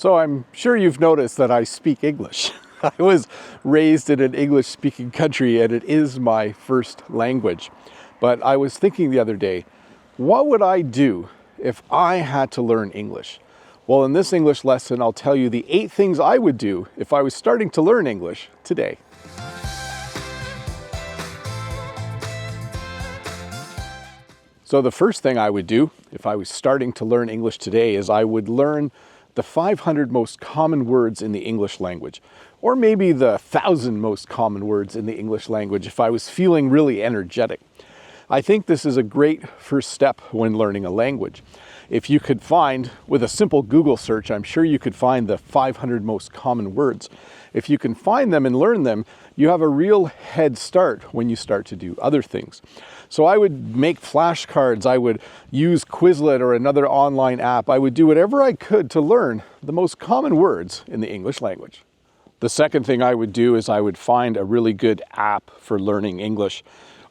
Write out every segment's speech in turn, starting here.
So I'm sure you've noticed that I speak English. I was raised in an English-speaking country and it is my first language. But I was thinking the other day, what would I do if I had to learn English? Well, in this English lesson, I'll tell you the 8 things I would do if I was starting to learn English today. So the first thing I would do if I was starting to learn English today is I would learn the 500 most common words in the English language, or maybe the 1,000 most common words in the English language if I was feeling really energetic. I think this is a great first step when learning a language. If you could find, with a simple Google search, I'm sure you could find the 500 most common words. If you can find them and learn them, you have a real head start when you start to do other things. So I would make flashcards, I would use Quizlet or another online app. I would do whatever I could to learn the most common words in the English language. The second thing I would do is I would find a really good app for learning English.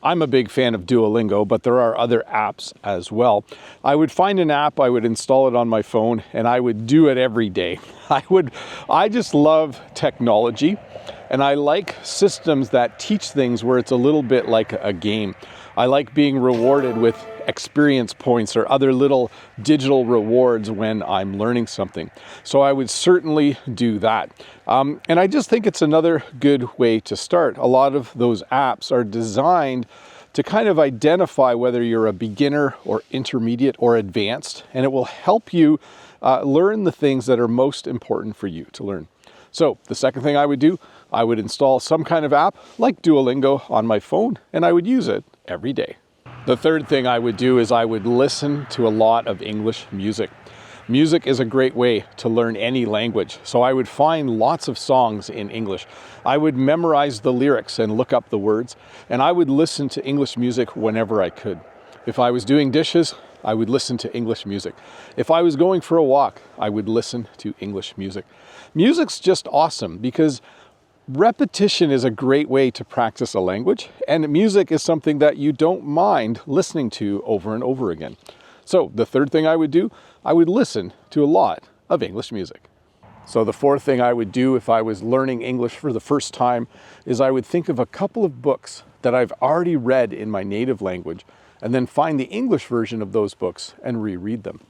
I'm a big fan of Duolingo, but there are other apps as well. I would find an app, I would install it on my phone, and I would do it every day. I just love technology, and I like systems that teach things where it's a little bit like a game. I like being rewarded with experience points or other little digital rewards when I'm learning something. So I would certainly do that. And I just think it's another good way to start. A lot of those apps are designed to kind of identify whether you're a beginner or intermediate or advanced, and it will help you learn the things that are most important for you to learn. So the second thing I would do, I would install some kind of app like Duolingo on my phone, and I would use it every day. The third thing I would do is I would listen to a lot of English music. Music is a great way to learn any language, so I would find lots of songs in English. I would memorize the lyrics and look up the words, and I would listen to English music whenever I could. If I was doing dishes, I would listen to English music. If I was going for a walk, I would listen to English music. Music's just awesome because repetition is a great way to practice a language, and music is something that you don't mind listening to over and over again. So the third thing I would do, I would listen to a lot of English music. So the fourth thing I would do if I was learning English for the first time is I would think of a couple of books that I've already read in my native language and then find the English version of those books and reread them.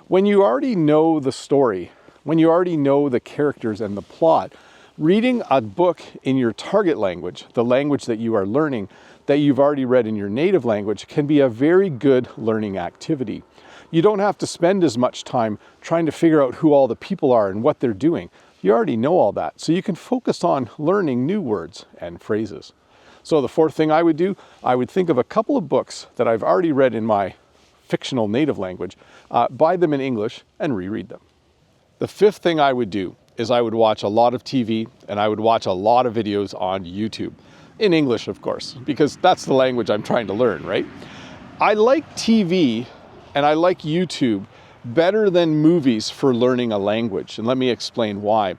When you already know the story, when you already know the characters and the plot, reading a book in your target language, the language that you are learning, that you've already read in your native language, can be a very good learning activity. You don't have to spend as much time trying to figure out who all the people are and what they're doing. You already know all that, so you can focus on learning new words and phrases. So the fourth thing I would do, I would think of a couple of books that I've already read in my fictional native language, buy them in English and reread them. The fifth thing I would do is I would watch a lot of TV and I would watch a lot of videos on YouTube. In English, of course, because that's the language I'm trying to learn, right? I like TV and I like YouTube better than movies for learning a language. And let me explain why.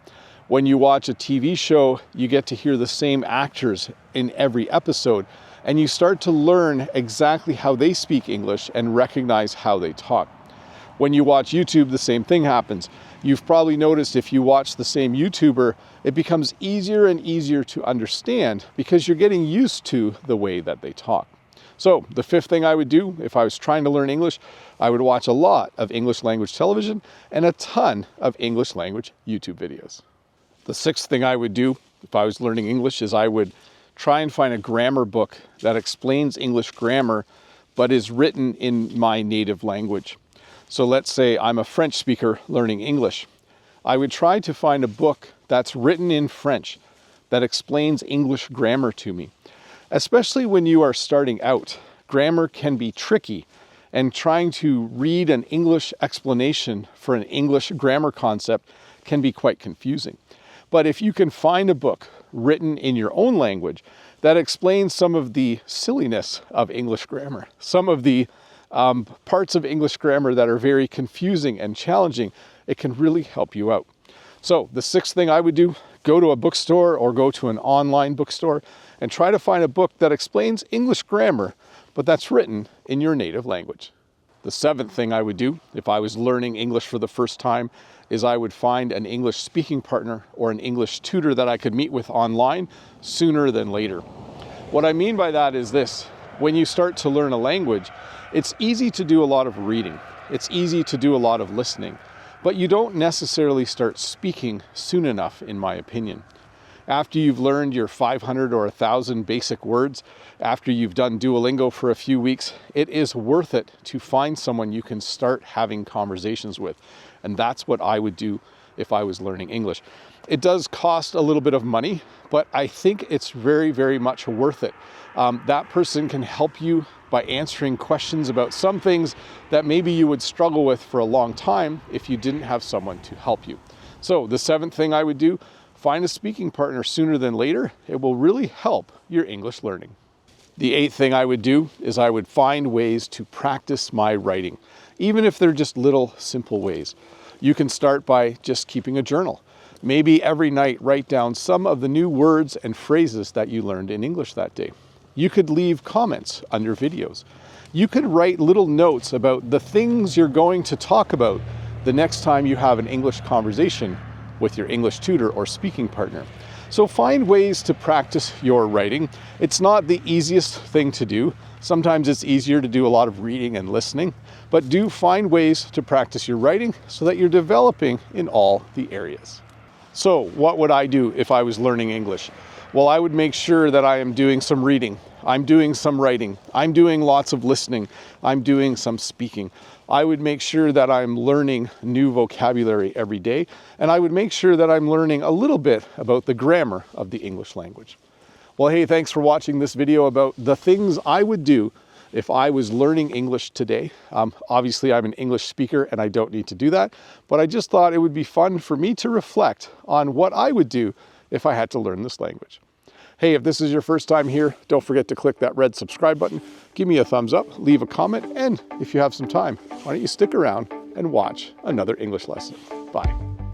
When you watch a TV show, you get to hear the same actors in every episode, and you start to learn exactly how they speak English and recognize how they talk. When you watch YouTube, the same thing happens. You've probably noticed if you watch the same YouTuber, it becomes easier and easier to understand because you're getting used to the way that they talk. So the fifth thing I would do if I was trying to learn English, I would watch a lot of English language television and a ton of English language YouTube videos. The sixth thing I would do if I was learning English is I would try and find a grammar book that explains English grammar but is written in my native language. So let's say I'm a French speaker learning English. I would try to find a book that's written in French that explains English grammar to me. Especially when you are starting out, grammar can be tricky, and trying to read an English explanation for an English grammar concept can be quite confusing. But if you can find a book written in your own language that explains some of the silliness of English grammar, some of the parts of English grammar that are very confusing and challenging, it can really help you out. So the sixth thing I would do, go to a bookstore or go to an online bookstore and try to find a book that explains English grammar, but that's written in your native language. The seventh thing I would do if I was learning English for the first time is I would find an English speaking partner or an English tutor that I could meet with online sooner than later. What I mean by that is this: when you start to learn a language, it's easy to do a lot of reading. It's easy to do a lot of listening, but you don't necessarily start speaking soon enough, in my opinion. After you've learned your 500 or 1,000 basic words, after you've done Duolingo for a few weeks, it is worth it to find someone you can start having conversations with. And that's what I would do if I was learning English. It does cost a little bit of money, but I think it's very, very much worth it. That person can help you by answering questions about some things that maybe you would struggle with for a long time if you didn't have someone to help you. So the seventh thing I would do: find a speaking partner sooner than later. It will really help your English learning. The eighth thing I would do is I would find ways to practice my writing, even if they're just little simple ways. You can start by just keeping a journal. Maybe every night write down some of the new words and phrases that you learned in English that day. You could leave comments under videos. You could write little notes about the things you're going to talk about the next time you have an English conversation with your English tutor or speaking partner. So find ways to practice your writing. It's not the easiest thing to do. Sometimes it's easier to do a lot of reading and listening, but do find ways to practice your writing so that you're developing in all the areas. So what would I do if I was learning English? Well, I would make sure that I am doing some reading. I'm doing some writing. I'm doing lots of listening. I'm doing some speaking. I would make sure that I'm learning new vocabulary every day, and I would make sure that I'm learning a little bit about the grammar of the English language. Well, hey, thanks for watching this video about the things I would do if I was learning English today. Obviously, I'm an English speaker and I don't need to do that, but I just thought it would be fun for me to reflect on what I would do if I had to learn this language. Hey, if this is your first time here, don't forget to click that red subscribe button, give me a thumbs up, leave a comment, and if you have some time, why don't you stick around and watch another English lesson. Bye.